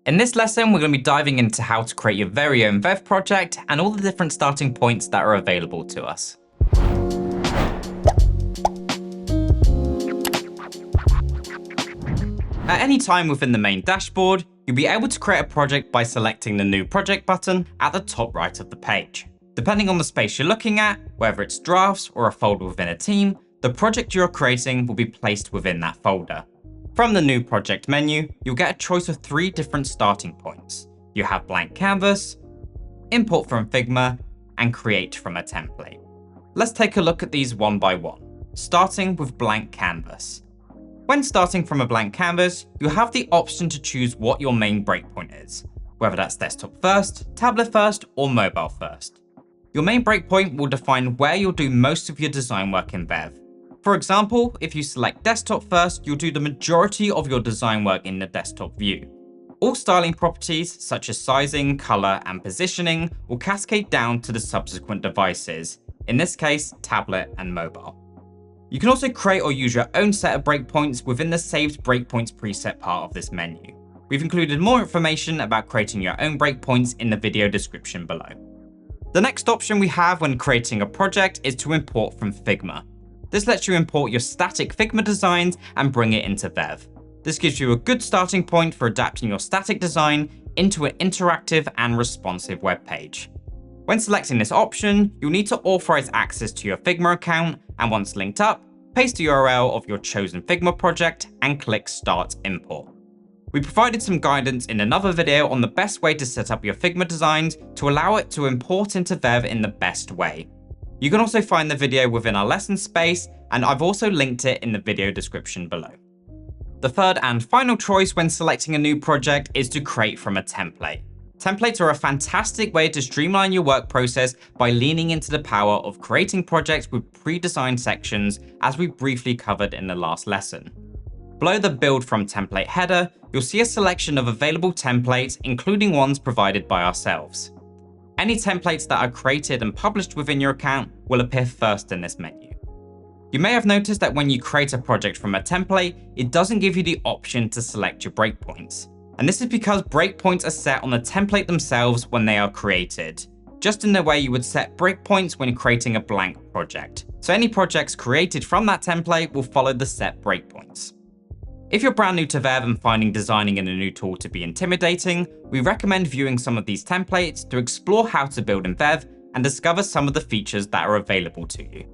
In this lesson, we're going to be diving into how to create your very own Vev project and all the different starting points that are available to us. At any time within the main dashboard, you'll be able to create a project by selecting the New Project button at the top right of the page. Depending on the space you're looking at, whether it's drafts or a folder within a team, the project you're creating will be placed within that folder. From the New Project menu, you'll get a choice of 3 different starting points. You have Blank Canvas, Import from Figma, and Create from a template. Let's take a look at these one by one, starting with Blank Canvas. When starting from a blank canvas, you have the option to choose what your main breakpoint is, whether that's desktop first, tablet first, or mobile first. Your main breakpoint will define where you'll do most of your design work in Vev. For example, if you select desktop first, you'll do the majority of your design work in the desktop view. All styling properties, such as sizing, color, and positioning, will cascade down to the subsequent devices, in this case, tablet and mobile. You can also create or use your own set of breakpoints within the Saved Breakpoints preset part of this menu. We've included more information about creating your own breakpoints in the video description below. The next option we have when creating a project is to import from Figma. This lets you import your static Figma designs and bring it into Vev. This gives you a good starting point for adapting your static design into an interactive and responsive web page. When selecting this option, you'll need to authorize access to your Figma account, and once linked up, paste the URL of your chosen Figma project and click Start Import. We provided some guidance in another video on the best way to set up your Figma designs to allow it to import into Vev in the best way. You can also find the video within our lesson space, and I've also linked it in the video description below. The third and final choice when selecting a new project is to create from a template. Templates are a fantastic way to streamline your work process by leaning into the power of creating projects with pre-designed sections, as we briefly covered in the last lesson. Below the Build from Template header, you'll see a selection of available templates, including ones provided by ourselves. Any templates that are created and published within your account will appear first in this menu. You may have noticed that when you create a project from a template, it doesn't give you the option to select your breakpoints. And this is because breakpoints are set on the template themselves when they are created, just in the way you would set breakpoints when creating a blank project. So any projects created from that template will follow the set breakpoints. If you're brand new to Vev and finding designing in a new tool to be intimidating, we recommend viewing some of these templates to explore how to build in Vev and discover some of the features that are available to you.